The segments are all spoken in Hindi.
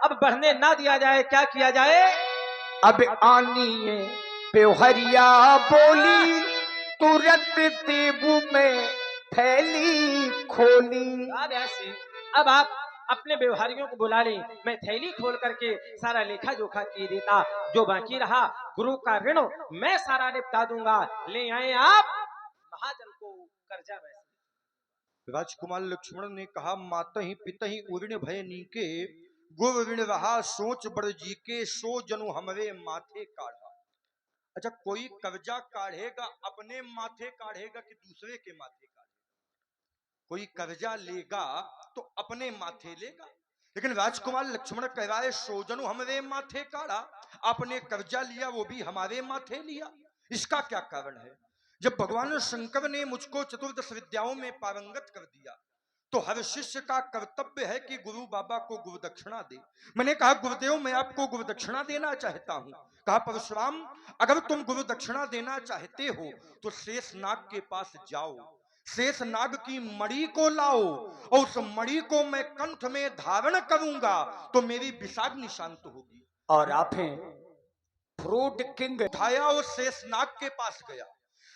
अब बढ़ने ना दिया जाए, क्या किया जाए? अब आनिए बेवहरिया बोली, तुरंत देबू में थैली खोली। ऐसी अब आप अपने व्यवहारियों को बुला लें, मैं थैली खोल करके सारा लेखा जोखा किए देता, जो बाकी रहा गुरु का ऋण मैं सारा निपटा दूंगा। ले आए आप महाजन को कर्जा में। राजकुमार लक्ष्मण ने कहा, माता ही पिता ही उऋण भय नीके, गुरु ऋण रहा सोच बड़ जी के, सो जनु हमरे माथे काढ़ा। अच्छा, कोई कर्जा काढ़ेगा अपने माथे काढ़ेगा कि दूसरे के माथे काढ़ेगा? कोई कर्जा लेगा तो अपने माथे लेगा, लेकिन राजकुमार लक्ष्मण कह रहा है सो जनु हमरे माथे काढ़ा, आपने कर्जा लिया वो भी हमारे माथे लिया। इसका क्या कारण है? जब भगवान शंकर ने मुझको चतुर्दश विद्याओं में पारंगत कर दिया तो हर शिष्य का कर्तव्य है कि गुरु बाबा को गुरु दक्षिणा दे। मैंने कहा, गुरुदेव मैं आपको गुरु दक्षिणा देना चाहता हूं। कहा, परशुराम अगर तुम गुरु दक्षिणा देना चाहते हो तो शेष नाग के पास जाओ, शेष नाग की मणि को लाओ और उस मणि को मैं कंठ में धारण करूंगा तो मेरी विषाग्नि शांत होगी। और आप हैं फ्रूट किंग। उठाया और शेष नाग के पास गया।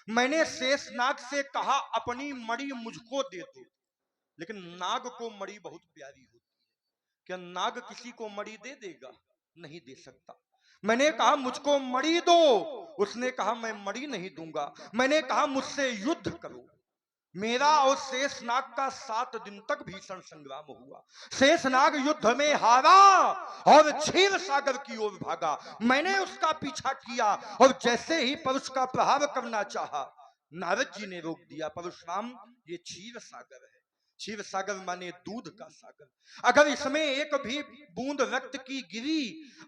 मैंने शेष नाग से कहा, अपनी मणि मुझको दे दो। लेकिन नाग को मणि बहुत प्यारी होती है। क्या नाग किसी को मणि दे देगा? नहीं दे सकता। मैंने कहा, मुझको मणि दो। उसने कहा, मैं मणि नहीं दूंगा। मैंने कहा, मुझसे युद्ध करो। मेरा और शेषनाग का 7 दिन तक भीषण संग्राम हुआ। शेषनाग युद्ध में हारा और क्षीर सागर की ओर भागा। मैंने उसका पीछा किया और जैसे ही परशु का प्रहार करना चाहा, नारद जी ने रोक दिया। परशुराम, ये क्षीर सागर है। क्षीर सागर माने दूध का सागर। अगर इसमें एक भी बूंद रक्त की गिरी,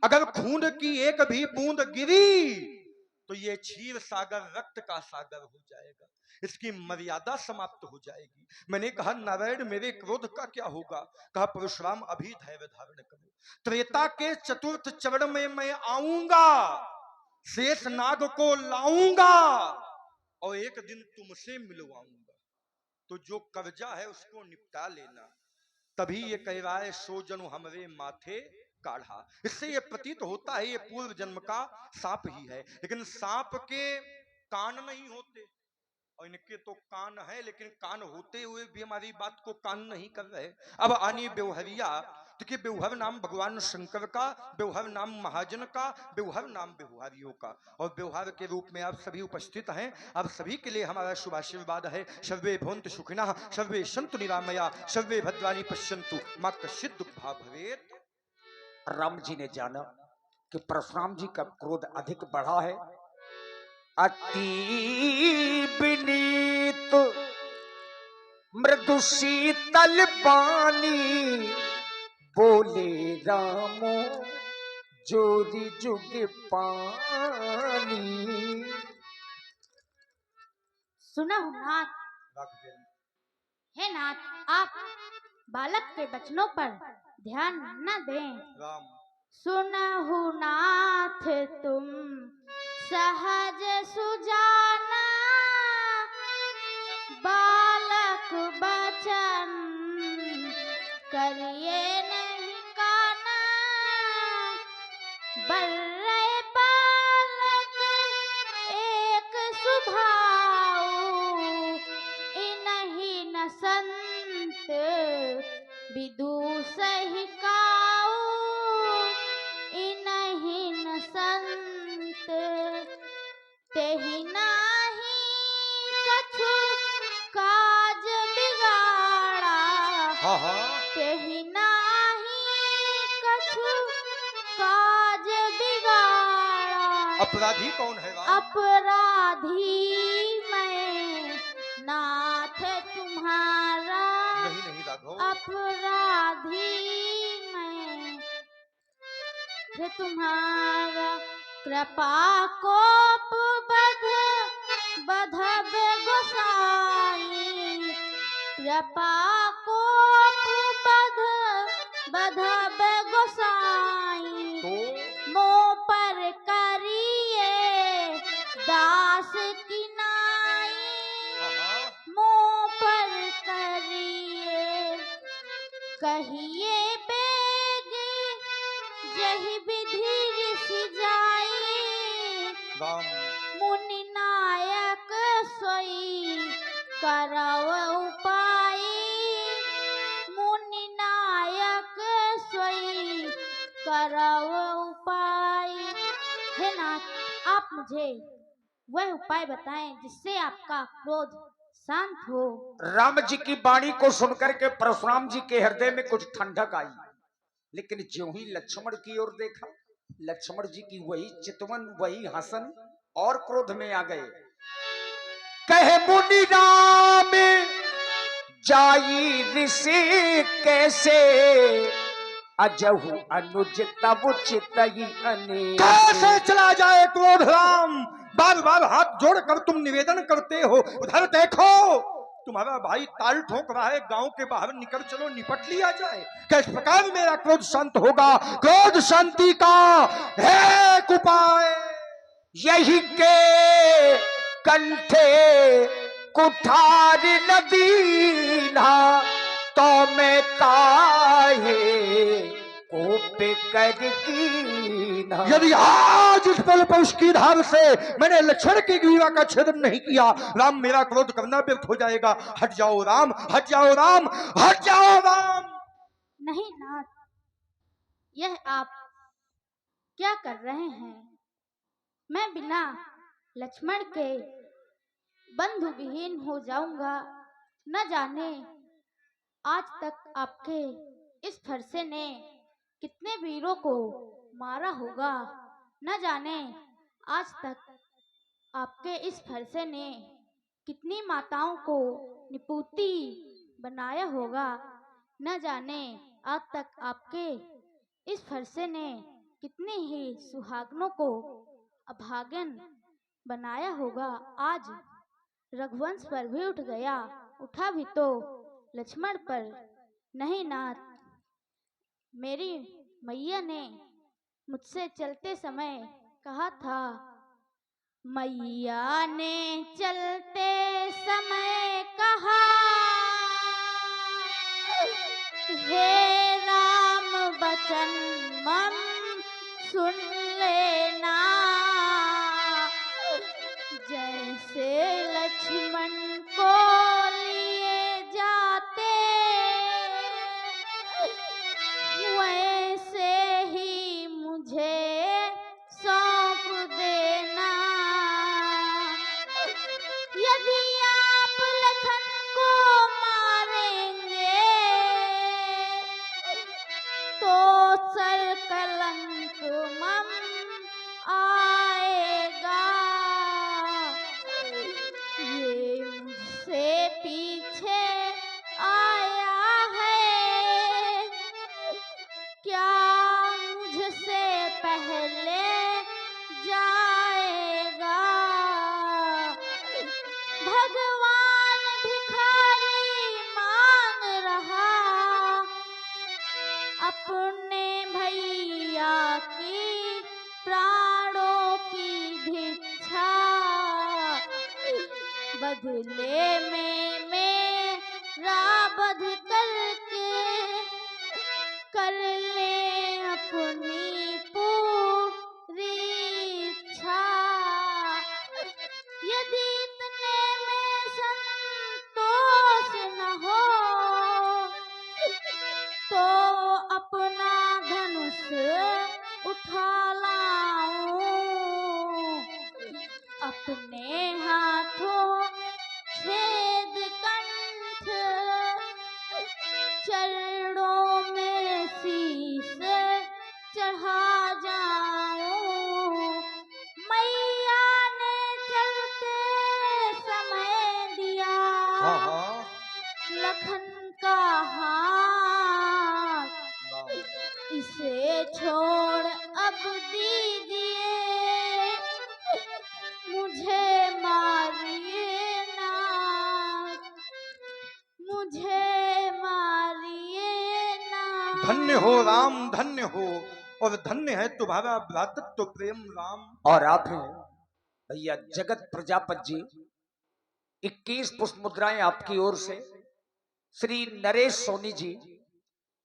अगर खून की एक भी बूंद गिरी तो ये क्षीर सागर रक्त का सागर हो जाएगा, इसकी मर्यादा समाप्त हो जाएगी। मैंने कहा, नारायण मेरे क्रोध का क्या होगा? कहा, परशुराम अभी धैर्य धारण करो, त्रेता के चतुर्थ चरण में मैं आऊंगा, शेष नाग को लाऊंगा और एक दिन तुमसे मिलवाऊंगा, तो जो कर्जा है उसको निपटा लेना। तभी ये कह रहा है सो जनु हमरे माथे काढ़ा। इससे ये प्रतीत होता है ये पूर्व जन्म का सांप ही है, लेकिन सांप के कान नहीं होते और इनके तो कान है, लेकिन कान होते हुए भी हमारी बात को कान नहीं कर रहे। अब आनी बेवहरिया, देखिए बेवहर नाम भगवान शंकर का, बेवहर नाम महाजन का, बेवहर नाम बेवहारियों का, और बेवहार के रूप में आप सभी उपस्थित हैं। आप सभी के लिए हमारा शुभ आशीर्वाद है। सर्वे भवन्तु सुखिनः, सर्वे सन्तु निरामया, सर्वे भद्राणि पश्यन्तु, मां कश्चित् दुःखभाग् भवेत्। राम जी ने जाना कि परशुराम जी का क्रोध अधिक बढ़ा है। अति विनीत मृदु शीतल पानी, बोले राम जोरी जुग पानी। सुना हूँ नाथ, हे नाथ, आप बालक के वचनों पर ध्यान न दें। राम सुनहु नाथ तुम सहज सुजाना, बालक बचन करिए नहीं काना। बल्ले बालक एक सुभाऊ, इनहि न संत विदुषहि काऊ। इनहि न संत तेहि नाही कछु काज बिगाड़ा। तेहि नाही कछु काज बिगाड़ा। अपराधी कौन है? अपराधी मैं नाथ तुम्हारा। नहीं नहीं राघव, अपराधी मैं तुम्हारा। कृपा कोप बध बधब गोसाई। कृपा कोप बध बधब गोसाई। तो मोह पर करिए दास की नाई। मोह पर करिए कहिए बेग जही विधि ऋषि जाई राम मुनि नायक सोई करव उपाय मुनि नायक सोई करव उपाय। हे नाथ आप मुझे वह उपाय बताएं जिससे आपका क्रोध शांत हो। राम जी की वाणी को सुनकर के परशुराम जी के हृदय में कुछ ठंडक आई, लेकिन ज्यों ही लक्ष्मण की ओर देखा, लक्ष्मण जी की वही चितवन, वही हसन और क्रोध में आ गए। कहे मुनि राम जाई ऋषि कैसे, अजहु अनुज तब चितई अनेक। कैसे चला जाए क्रोध राम? बार बार हाथ जोड़कर तुम निवेदन करते हो, उधर देखो तुम्हारा भाई ताल ठोक रहा है, गांव के बाहर निकल चलो, निपट लिया जाए। किस प्रकार मेरा क्रोध शांत होगा? क्रोध शांति का एक उपाय यही के कंठे कुठार नदीना, तो मैं काहे कोप कर कीना। यदि आज इस पल पर उसकी धार से मैंने लक्ष्मण की ग्रीवा का छेदन नहीं किया, राम मेरा क्रोध करना व्यर्थ हो जाएगा। हट जाओ राम, हट जाओ राम, हट जाओ राम। नहीं नाथ, यह आप क्या कर रहे हैं? मैं बिना लक्ष्मण के बंधु विहीन हो जाऊंगा। न जाने आज तक आपके इस फरसे ने कितने वीरों को मारा होगा। न जाने आज तक आपके इस फरसे ने कितनी माताओं को निपुती बनाया होगा। न जाने आज तक आपके इस फरसे ने कितनी ही सुहागनों को अभागन बनाया होगा। आज रघुवंश पर भी उठ गया, उठा भी तो लक्ष्मण पर। नहीं नाथ, मेरी मैया ने मुझसे चलते समय कहा था, मैया ने चलते समय कहा, हे राम बचन मम सुन लेना, जैसे लक्ष्मण को लिए जाते वैसे ही मुझे सौंप देना। यदि आप लखन को मारेंगे तो सर कलंक मम आएगा। ये मुझसे पीछे आया है, क्या मुझसे पहले जाएगा। भगवान भिखारी मांग रहा अपने भैया की प्राणों की भिक्षा, बदले में मेरा वध करके कर ले अपनी पूरी इच्छा। यदि इतने में संतोष न हो तो अपना धनुष उठा लाऊं, अपने हाथों छेद कंठ, चरणों में शीश चढ़ा जाऊं। मैया ने चलते समय दिया लखन का हाथ, इसे छोड़ अब दीजिए मुझे मारिए नाथ, मुझे मारिए नाथ। धन्य हो राम, धन्य हो, और धन्य है तुम्हारा भ्रातृत्व प्रेम राम। और आप हैं भैया जगत प्रजापत जी, 21 पुष्प मुद्राएं आपकी ओर से। श्री नरेश सोनी जी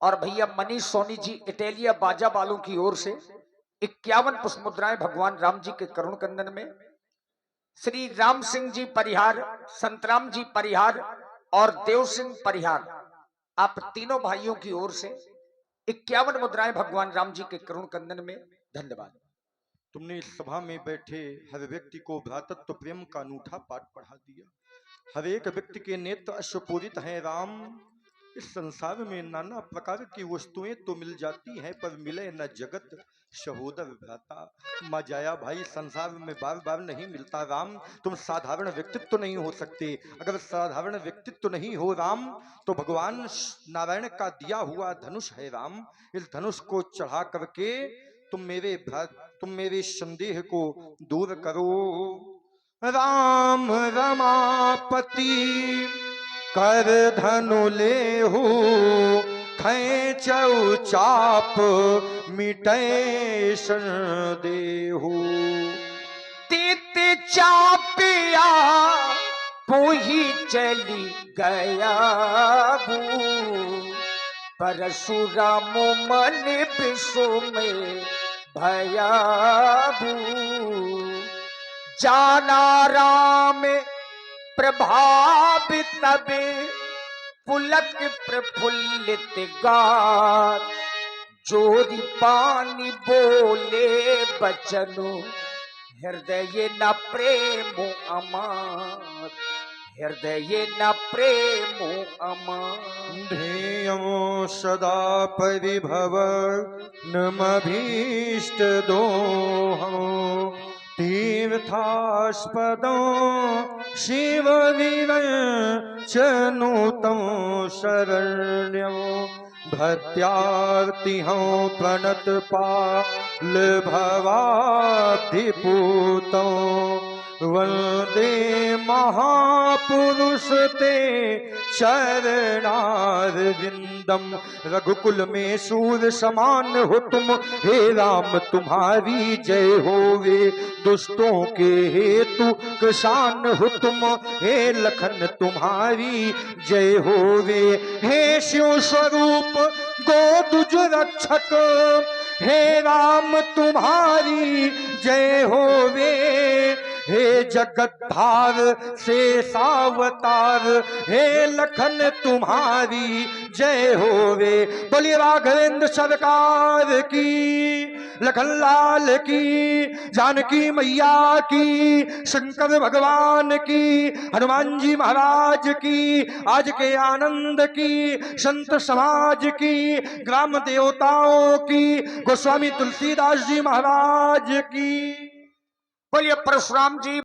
और भैया मनीष सोनी जी इटालिया बाजा वालों की ओर से 51 पुष्प मुद्राएं भगवान राम जी के करुण कंदन में, श्री राम सिंह जी परिहार, संतराम जी परिहार और देव सिंह परिहार, आप तीनों भाइयों की ओर से 51 मुद्राएं भगवान राम जी के करुण कंदन में। धन्यवाद। तुमने इस सभा में बैठे हर व्यक्ति को भ्रातृत्व प्रेम का अनूठा पाठ पढ़ा दिया। हर एक व्यक्ति के नेत्र अश्वपूरित हैं राम। इस संसार में नाना प्रकार की वस्तुएं तो मिल जाती हैं, पर मिले न जगत सहोदर भ्राता। माँ जाया भाई, संसार में बार बार नहीं मिलता राम। तुम साधारण व्यक्तित्व तो नहीं हो सकते। अगर साधारण व्यक्तित्व नहीं हो राम, तो भगवान नारायण का दिया हुआ धनुष है राम। इस धनुष को चढ़ा करके तुम मेरे संदेह को दूर करो। राम रमापति कर धनु लेहु, खैचौ चाप मिटै संदेहु। तीत चापिया पोही चली गया भू, परशुराम मन विश्व में भयाभू। जाना राम प्रभावित तबे, पुलक प्रफुल्लित गात। जोरी पानी बोले बचनु, हृदय न प्रेम अमार, हृदय न प्रेम अमार। ध्येयो सदा परिभव नमभीष्ट दोहं, तीर्थास्पदं शिव विरचनुतं शरण्यं। भक्त्यार्तिहं प्रणत पाल भवाब्धिपूतं, वंदे महापुरुष ते चरणारविंदम। रघुकुल में सूर्य समान हो तुम, हे राम तुम्हारी जय होवे। दुष्टों के हेतु किसान हो तुम, हे लखन तुम्हारी जय होवे। हे शिव स्वरूप गोदुज रक्षक, हे राम तुम्हारी जय होवे। हे जगद्धार शेषावतार, हे लखन तुम्हारी जय होवे। बोलिए राघवेंद्र सरकार की, लखन लाल की, जानकी मैया की, शंकर भगवान की, हनुमान जी महाराज की, आज के आनंद की, संत समाज की, ग्राम देवताओं की, गोस्वामी तुलसीदास जी महाराज की। बोलिए परशुराम जी